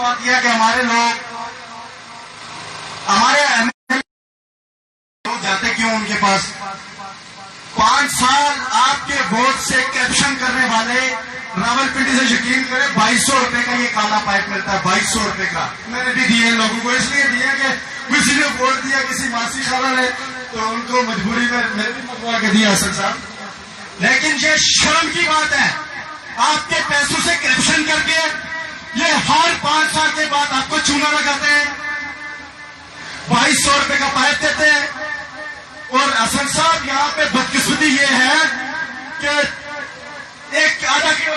بات یہ ہے کہ ہمارے لوگ ہمارے جاتے کیوں ان کے پاس؟ 5 سال آپ کے ووٹ سے کرپشن کرنے والے راولپنڈی سے یقین کرے 2200 روپے کا یہ کالا پائپ ملتا ہے. 2200 روپے کا میں نے بھی دیے لوگوں کو, اس لیے دیا کہ کسی نے ووٹ دیا کسی ماسی خالہ نے تو ان کو مجبوری میں نے بھی منگوا کے دیا حسن صاحب. لیکن یہ شرم کی بات ہے, آپ کے پیسوں سے کرپشن کر کے یہ ہر 5 سال کے بعد آپ کو چونا لگاتے ہیں, 2200 روپے کا پائپ دیتے ہیں. اور حسن صاحب یہاں پہ بدقسمتی یہ ہے کہ ایک آدھا کلو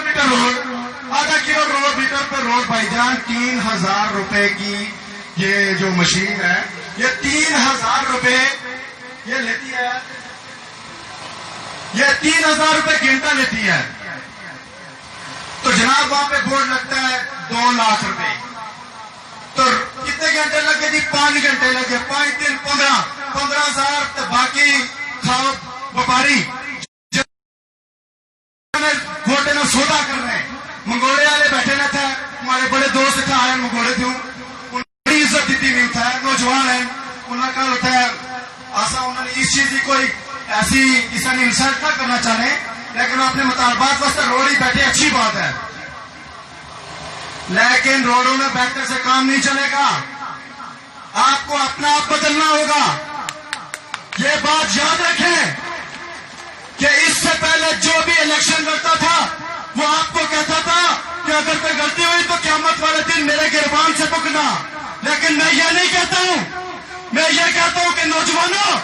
میٹر پر روڈ بھائی جان 3000 روپے کی یہ جو مشین ہے یہ 3000 روپے یہ لیتی ہے, یہ 3000 روپے گھنٹہ لیتی ہے. تو جناب وہاں پہ بورڈ لگتا ہے 2 لاکھ روپے. تو کتنے گھنٹے لگے تھی؟ 5 گھنٹے لگے. 5 دن 15,000. تو باقی کھاؤ وپاری گھوٹے میں سودا کر رہے ہیں. منگوڑے والے بیٹھے نہ تھے, ہمارے بڑے دوست تھے آئے منگوڑے تھے, بڑی عزت دیتی نہیں ہوتا ہے. نوجوان ہیں انہوں کا ہوتا ہے ایسا, انہوں نے اس چیز کی کوئی ایسی کسی نے انسلٹ نہ کرنا چاہے, لیکن اپنے مطالبات واسطے روڈ ہی بیٹھے اچھی بات ہے. لیکن روڈوں میں بیٹھنے سے کام نہیں چلے گا, آپ کو اپنا آپ بدلنا ہوگا. یہ بات یاد رکھیں کہ اس سے پہلے جو بھی الیکشن لڑتا تھا وہ آپ کو کہتا تھا کہ اگر کوئی غلطی ہوئی تو قیامت والے دن میرے گربان سے پکڑنا. لیکن میں یہ نہیں کہتا ہوں, میں یہ کہتا ہوں کہ نوجوانوں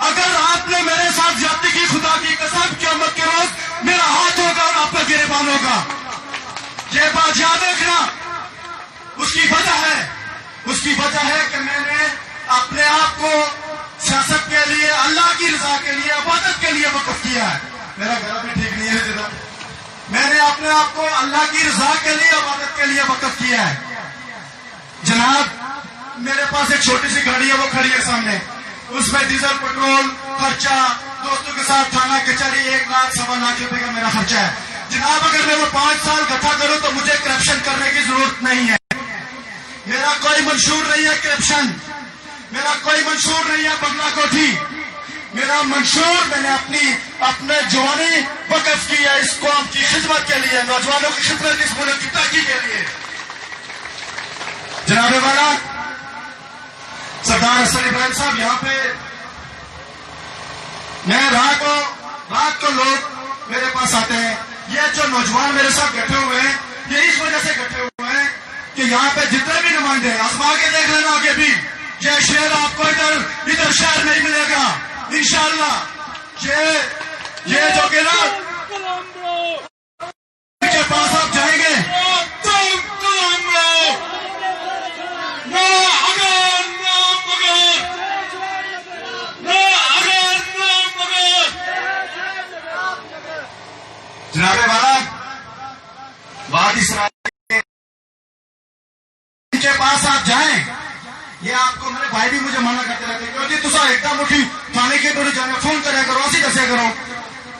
اگر آپ نے میرے ساتھ زیادتی کی خدا کی قسم قیامت کے روز میرا ہاتھ ہوگا اور آپ کا گربان ہوگا. یہ بات یاد رکھنا. اس کی وجہ ہے کہ میں نے اپنے آپ کو سیاست کے لیے, اللہ کی رضا کے لیے, عبادت کے لیے وقف کیا ہے. میرا گلا بھی ٹھیک نہیں ہے جناب. میں نے اپنے آپ کو اللہ کی رضا کے لیے, عبادت کے لیے وقف کیا ہے. جناب میرے پاس ایک چھوٹی سی گاڑی ہے, وہ کھڑی ہے سامنے, اس میں ڈیزل پٹرول خرچہ, دوستوں کے ساتھ تھانہ کچہری 1 لاکھ 1.25 لاکھ روپے کا میرا خرچہ ہے. جناب اگر میں وہ 5 سال اکٹھا کروں تو مجھے کرپشن کرنے کی ضرورت نہیں ہے. میرا کوئی منشور نہیں ہے کرپشن, میرا کوئی منشور نہیں ہے بنگلہ کوٹھی. میرا منشور میں نے اپنے جوانی وقف کی ہے اس قوم کی خدمت کے لیے, نوجوانوں کی خدمت, اس ملک کی ترقی کے لیے. جناب والا سردار حسن ابراہیم صاحب یہاں پہ میں رات کو لوگ میرے پاس آتے ہیں. یہ جو نوجوان میرے ساتھ بیٹھے ہوئے ہیں یہ اس وجہ سے بیٹھے ہوئے ہیں کہ یہاں پہ جتنے بھی نمائندے ہیں, آزما کے دیکھ لینا آگے بھی, یہ شہر آپ کو ادھر شہر نہیں ملے گا انشاءاللہ. یہ جو کہ نا کے پاس آپ جائیں گے جناب والا بات اس کے پاس آپ جائیں. یہ آپ کو میرے بھائی بھی مجھے منع کرتے رہتے کیونکہ تصا ایک دم اٹھی تھانے کے دور جانا, فون کرے کرو, ایسی دسے کرو.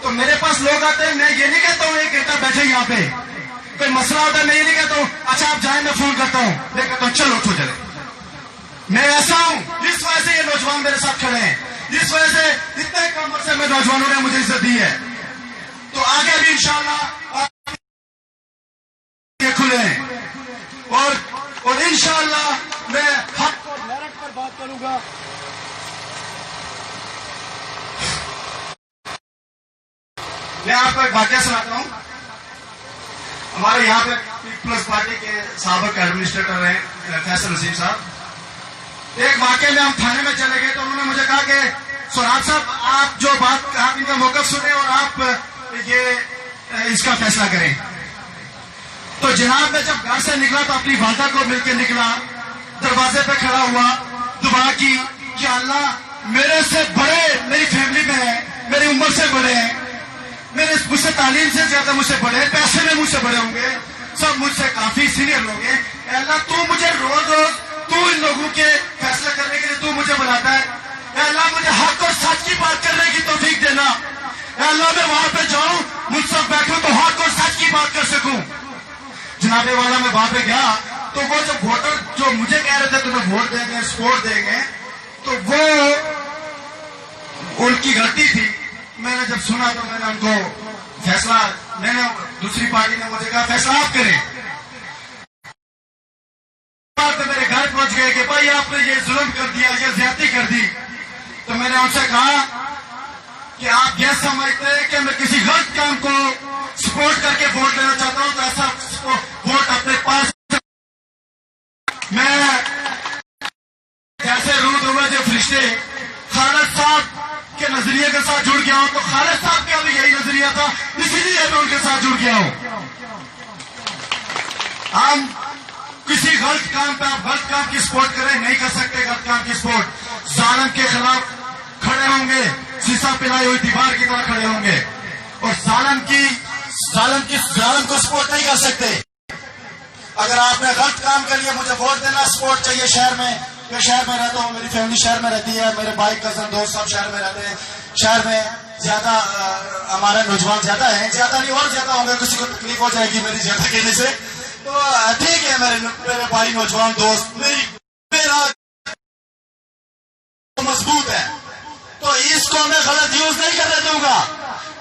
تو میرے پاس لوگ آتے ہیں, میں یہ نہیں کہتا ہوں 1 گھنٹہ بیٹھے یہاں پہ, کوئی مسئلہ ہوتا ہے میں یہ نہیں کہتا ہوں اچھا آپ جائیں میں فون کرتا ہوں, میں کہتا ہوں چلو اٹھو چلے. میں ایسا ہوں جس وجہ سے یہ نوجوان میرے ساتھ کھڑے ہیں, جس وجہ سے اتنے کم عرصے میں نوجوانوں نے مجھے عزت دی ہے. تو آگے بھی انشاءاللہ کھلے ہیں اور انشاءاللہ میں میرٹ پر بات کروں گا. میں آپ کو ایک واقعہ سناتا ہوں. ہمارے یہاں پہ پیپلز پارٹی کے سابق ایڈمنسٹریٹر ہیں فیصل نسیم صاحب. ایک واقعے میں ہم تھانے میں چلے گئے تو انہوں نے مجھے کہا کہ سوراب صاحب آپ جو بات آپ ان کا موقف سنیں اور آپ یہ اس کا فیصلہ کریں. تو جناب میں جب گھر سے نکلا تو اپنی والدہ کو مل کے نکلا, دروازے پہ کھڑا ہوا, دعا کی کہ اللہ میرے سے بڑے میری فیملی میں ہیں, میری عمر سے بڑے ہیں, مجھ سے تعلیم سے زیادہ مجھ سے بڑے ہیں, پیسے میں مجھ سے بڑے ہوں گے, سب مجھ سے کافی سینئر لوگ ہیں. اللہ تو مجھے روز تو ان لوگوں کے فیصلہ کرنے کے لیے تو مجھے بلاتا ہے. اللہ مجھے حق اور سچ کی بات کرنے کی توفیق دینا. اللہ میں وہاں پہ جاؤں, مجھ سے بیٹھوں تو حق اور سچ کی بات کر سکوں. جناب والا میں وہاں پہ گیا تو وہ جو ووٹر جو مجھے کہہ رہے تھے تمہیں ووٹ دیں گے سپورٹ دیں گے تو وہ ان کی غلطی تھی. میں نے جب سنا تو میں نے ان کو فیصلہ دوسری پارٹی نے مجھے کہا فیصلہ آپ کریں. میرے گھر پہنچ گئے کہ بھائی آپ نے یہ ظلم کر دیا یہ زیادتی کر دی. تو میں نے ان سے کہا کہ آپ یہ سمجھتے ہیں کہ میں کسی غلط کام کو سپورٹ کر کے ووٹ لینا چاہتا ہوں تو ایسا ووٹ اپنے پاس. میں جیسے رود ہوئے جو فرشتے خالد صاحب کے نظریے کے ساتھ جڑ گیا ہوں تو خالد صاحب کا بھی یہی نظریہ تھا اسی لیے میں ان کے ساتھ جڑ گیا ہوں. ہم کسی غلط کام پہ آپ غلط کام کی سپورٹ کریں نہیں کر سکتے. غلط کام کی سپورٹ ظالم کے خلاف کھڑے ہوں گے سیسا پلائی ہوئی دیوار کی طرح کھڑے ہوں گے اور ظالم کو سپورٹ نہیں کر سکتے. اگر آپ نے غلط کام کے لیے مجھے ووٹ دینا سپورٹ چاہیے شہر میں رہتا ہوں میری فیملی شہر میں رہتی ہے میرے بھائی کزن دوست سب شہر میں رہتے ہیں. شہر میں زیادہ ہمارے نوجوان زیادہ ہیں زیادہ نہیں اور زیادہ ہوں گے کسی کو تکلیف ہو جائے گی میری زیادہ کہنے سے تو ٹھیک ہے میرے بھائی نوجوان دوست میرا مضبوط ہے تو اس کو میں غلط یوز نہیں کرنے دوں گا.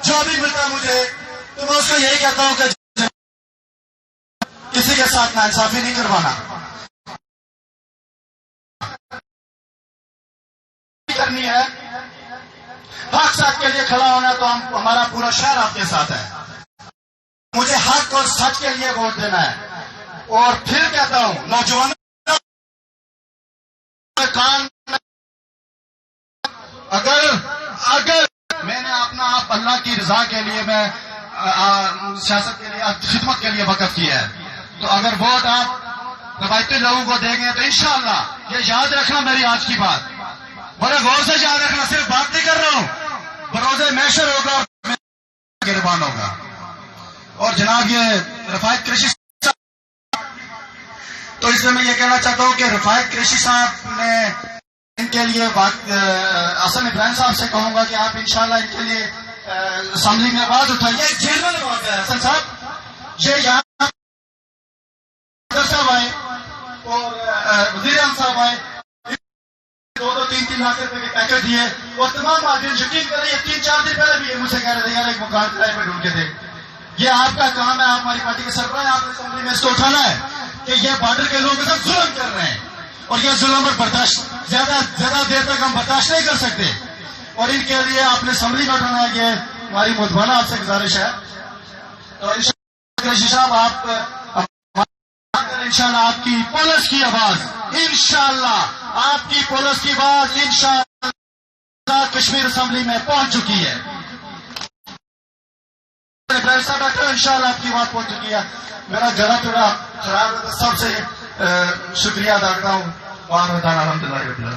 جو بھی ملتا ہے مجھے تو میں اس کو یہی کہتا ہوں کہ کسی کے ساتھ ناانصافی نہیں کروانا کرنی ہے. حق ساتھ کے لیے کھڑا ہونا تو ہمارا پورا شہر آپ کے ساتھ ہے. مجھے حق اور سچ کے لیے ووٹ دینا ہے اور پھر کہتا ہوں نوجوانوں اگر میں نے اپنا آپ اللہ کی رضا کے لیے میں سیاست کے لیے خدمت کے لیے وقف کیا ہے تو اگر ووٹ آپ روایتی لوگوں کو دیں گے تو انشاءاللہ یہ یاد رکھنا میری آج کی بات بڑے غور سے یاد رکھنا صرف بات نہیں کر رہا ہوں بروز محشر ہوگا اور گربان ہوگا. اور جناب یہ رفایت قریشی تو اس لیے میں یہ کہنا چاہتا ہوں کہ رفایت قریشی صاحب نے ان کے لیے حسن ابراہیم صاحب سے کہوں گا کہ آپ انشاءاللہ ان کے لیے اسمبلی میں آواز اٹھائیے. ایک جنرل بات ہے حسن صاحب یہ یہاں صاحب آئے اور وزیر اعظم صاحب آئے 2-3 لاکھ روپے کے پیکج دیے اور تمام آدمی یقین کریں یہ 3-4 دن پہلے بھی مجھ سے کہہ رہے تھے یار ایک مکان کرائے پہ ڈھونڈ کے دے. یہ آپ کا کام ہے آپ ہماری پارٹی کے سربراہ ہیں آپ نے اسمبلی میں اس کو اٹھانا ہے کہ یہ بارڈر کے لوگوں کے ساتھ ظلم کر رہے ہیں اور یہ ظلم اور برداشت زیادہ دیر تک ہم برداشت نہیں کر سکتے اور ان کے لیے آپ نے اسمبلی میں اٹھانا ہے. یہ ہماری مدبانہ آپ سے گزارش ہے تو قریشی صاحب آپ انشاءاللہ آپ کی پولیس کی آواز انشاءاللہ آپ کی پولیس کی آواز انشاءاللہ کشمیر اسمبلی میں پہنچ چکی ہے. انشاءاللہ آپ کی بات پہنچ چکی ہے. میرا گلا تھوڑا خراب ہے تو سب سے شکریہ ادا کرتا ہوں. الحمد للہ.